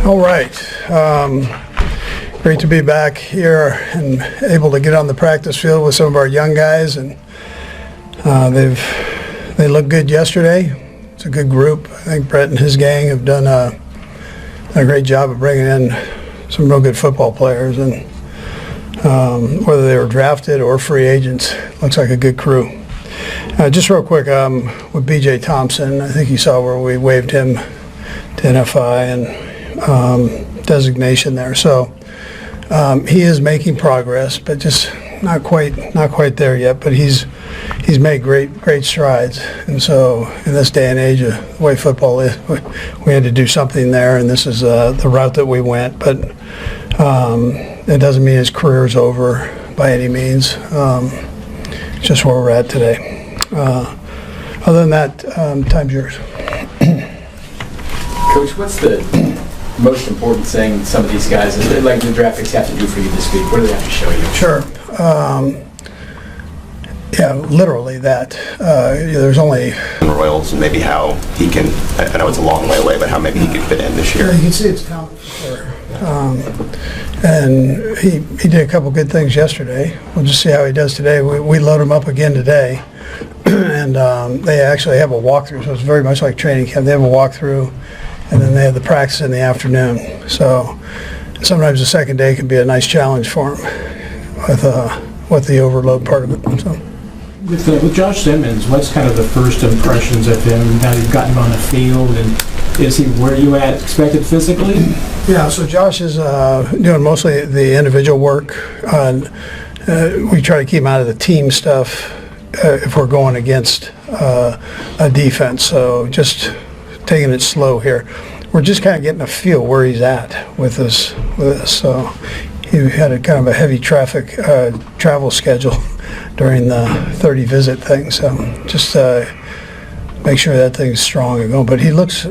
All right. Great to be back here and able to get on the practice field with some of our young guys, and they looked good yesterday. It's a good group. I think Brett and his gang have done a great job of bringing in some real good football players, and whether they were drafted or free agents, looks like a good crew. Just real quick, with B.J. Thompson, I think you saw where we waived him to NFI and designation there. So he is making progress, but just not quite there yet. But he's made great strides. And so in this day and age, the way football is, we had to do something there, and this is the route that we went. But it doesn't mean his career is over by any means. It's just where we're at today. Other than that, time's yours. Coach, what's the most important thing some of these guys, like the draft picks, have to do for you this week? What do they have to show you? Sure. Yeah, literally that. There's only Royals, and maybe how he can, I know it's a long way away, but how maybe he could fit in this year. Yeah, you can see it's talent for sure. And he did a couple good things yesterday. We'll just see how he does today. We load him up again today. And they actually have a walkthrough, so it's very much like training camp. They have a walkthrough, and then they have the practice in the afternoon. So sometimes the second day can be a nice challenge for him with the overload part of it. So. With Josh Simmons, what's kind of the first impressions of him now you've gotten him on the field, and is he where you expected physically? Yeah, so Josh is doing mostly the individual work. We try to keep him out of the team stuff if we're going against a defense. So just taking it slow here. We're just kind of getting a feel where he's at with this. So he had a kind of a heavy travel schedule during the 30 visit thing. So just make sure that thing's strong and going. But he looks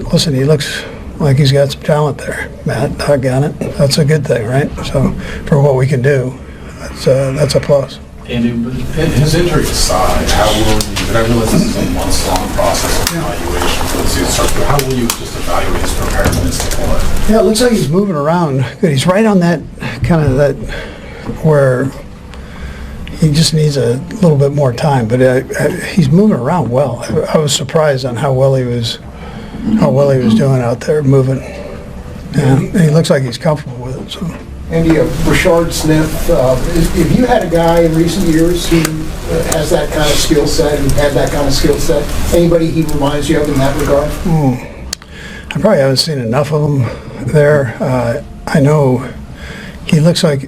like he's got some talent there, Matt. Doggone it. That's a good thing, right? So for what we can do, that's a plus. Andy, his injury aside, how will you, and I realize this is a months-long process of evaluation for the season start, but how will you just evaluate his preparedness to play? Yeah, it looks like he's moving around good. He's right on that kind of that where he just needs a little bit more time, but he's moving around well. I was surprised on how well he was doing out there moving. Yeah, and he looks like he's comfortable with it. So. Andy, Rashard Smith, have you had a guy in recent years who has that kind of skill set and had that kind of skill set? Anybody he reminds you of in that regard? I probably haven't seen enough of him there. I know he looks like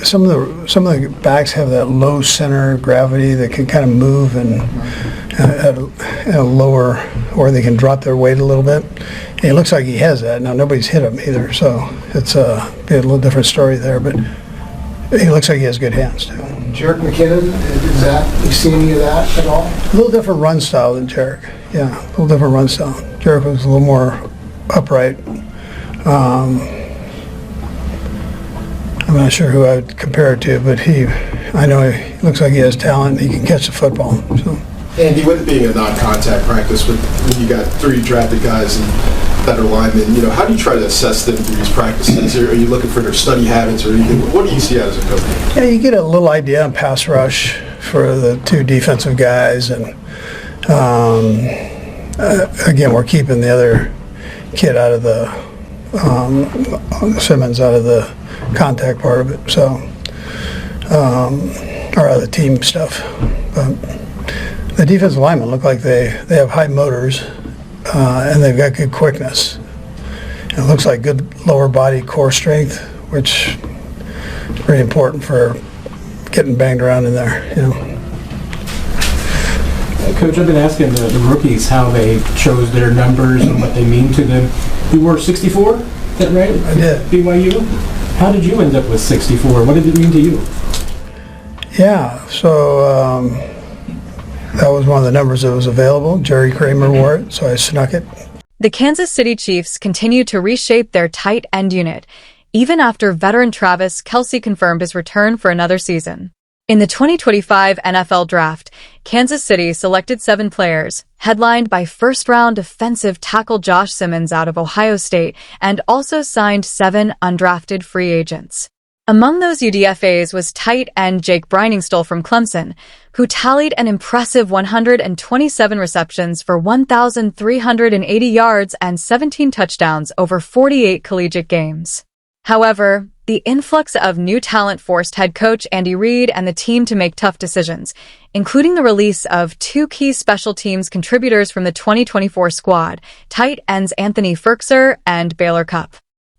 some of the backs have that low center of gravity that can kind of move and at a lower, or they can drop their weight a little bit. And it looks like he has that. Now nobody's hit him either, so it's be a little different story there. But he looks like he has good hands too. Jarek McKinnon, you see any of that at all? A little different run style than Jarek. Yeah, a little different run style. Jarek was a little more upright. I'm not sure who I would compare it to, but I know he looks like he has talent. He can catch the football. So. Andy, with it being a non-contact practice, when you got 3 drafted guys and that are linemen, how do you try to assess them through these practices? Are you looking for their study habits, or what do you see out as a coach? Yeah, you get a little idea on pass rush for the 2 defensive guys, and again, we're keeping the other kid out of the Simmons out of the contact part of it, so or other team stuff. The defensive linemen look like they have high motors and they've got good quickness. And it looks like good lower body core strength, which is pretty important for getting banged around in there. Coach, I've been asking the rookies how they chose their numbers and what they mean to them. You wore 64, is that right? I did. BYU? How did you end up with 64? What did it mean to you? Yeah, so that was one of the numbers that was available. Jerry Kramer wore it, so I snuck it. The Kansas City Chiefs continue to reshape their tight end unit, even after veteran Travis Kelce confirmed his return for another season. In the 2025 NFL Draft, Kansas City selected 7 players, headlined by first-round defensive tackle Josh Simmons out of Ohio State, and also signed 7 undrafted free agents. Among those UDFAs was tight end Jake Briningstool from Clemson, who tallied an impressive 127 receptions for 1,380 yards and 17 touchdowns over 48 collegiate games. However, the influx of new talent forced head coach Andy Reid and the team to make tough decisions, including the release of 2 key special teams contributors from the 2024 squad, tight ends Anthony Firkser and Baylor Cupp.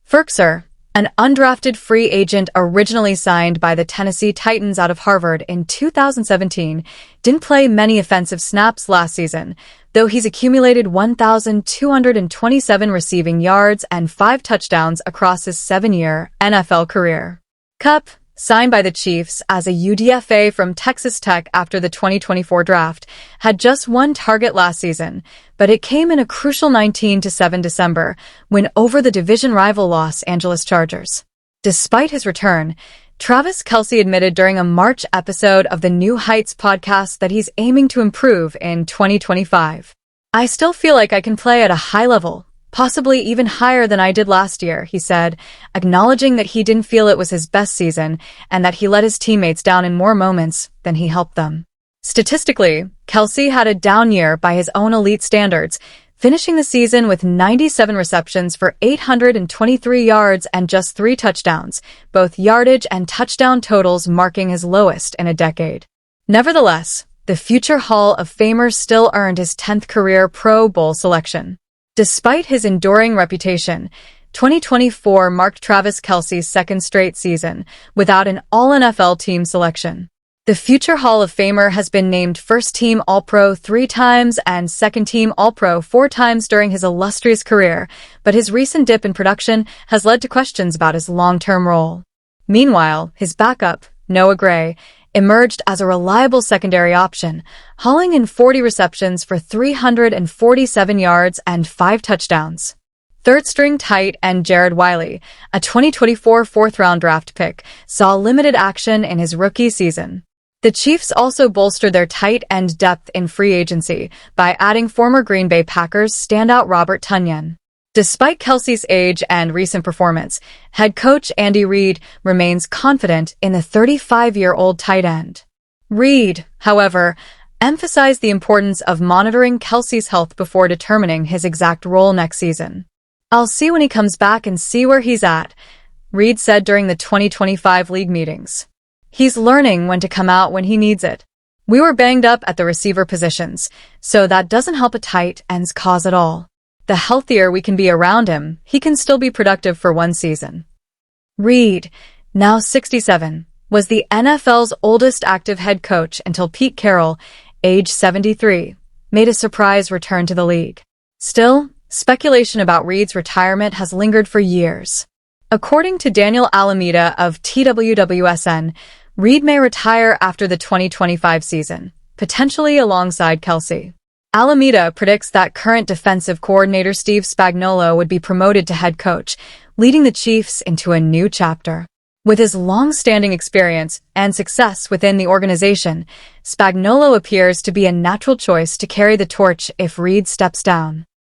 Firkser, an undrafted free agent originally signed by the Tennessee Titans out of Harvard in 2017, didn't play many offensive snaps last season, though he's accumulated 1,227 receiving yards and 5 touchdowns across his 7-year NFL career. Cupp, signed by the Chiefs as a UDFA from Texas Tech after the 2024 draft, had just 1 target last season, but it came in a crucial 19-7 December win over the division rival Los Angeles Chargers. Despite his return, Travis Kelce admitted during a March episode of the New Heights podcast that he's aiming to improve in 2025. "I still feel like I can play at a high level, possibly even higher than I did last year," he said, acknowledging that he didn't feel it was his best season and that he let his teammates down in more moments than he helped them. Statistically, Kelce had a down year by his own elite standards, finishing the season with 97 receptions for 823 yards and just 3 touchdowns, both yardage and touchdown totals marking his lowest in a decade. Nevertheless, the future Hall of Famer still earned his 10th career Pro Bowl selection. Despite his enduring reputation, 2024 marked Travis Kelce's 2nd straight season without an All-NFL team selection. The future Hall of Famer has been named first-team All-Pro 3 times and second-team All-Pro 4 times during his illustrious career, but his recent dip in production has led to questions about his long-term role. Meanwhile, his backup, Noah Gray, emerged as a reliable secondary option, hauling in 40 receptions for 347 yards and 5 touchdowns. Third-string tight end Jared Wiley, a 2024 4th-round draft pick, saw limited action in his rookie season. The Chiefs also bolstered their tight end depth in free agency by adding former Green Bay Packers standout Robert Tonyan. Despite Kelce's age and recent performance, head coach Andy Reid remains confident in the 35-year-old tight end. Reid, however, emphasized the importance of monitoring Kelce's health before determining his exact role next season. "I'll see when he comes back and see where he's at," Reid said during the 2025 league meetings. "He's learning when to come out when he needs it. We were banged up at the receiver positions, so that doesn't help a tight end's cause at all. The healthier we can be around him, he can still be productive for 1 season." Reid, now 67, was the NFL's oldest active head coach until Pete Carroll, age 73, made a surprise return to the league. Still, speculation about Reid's retirement has lingered for years. According to Daniel Alameda of TWWSN, Reid may retire after the 2025 season, potentially alongside Kelce. Alameda predicts that current defensive coordinator Steve Spagnuolo would be promoted to head coach, leading the Chiefs into a new chapter. With his long-standing experience and success within the organization, Spagnuolo appears to be a natural choice to carry the torch if Reid steps down.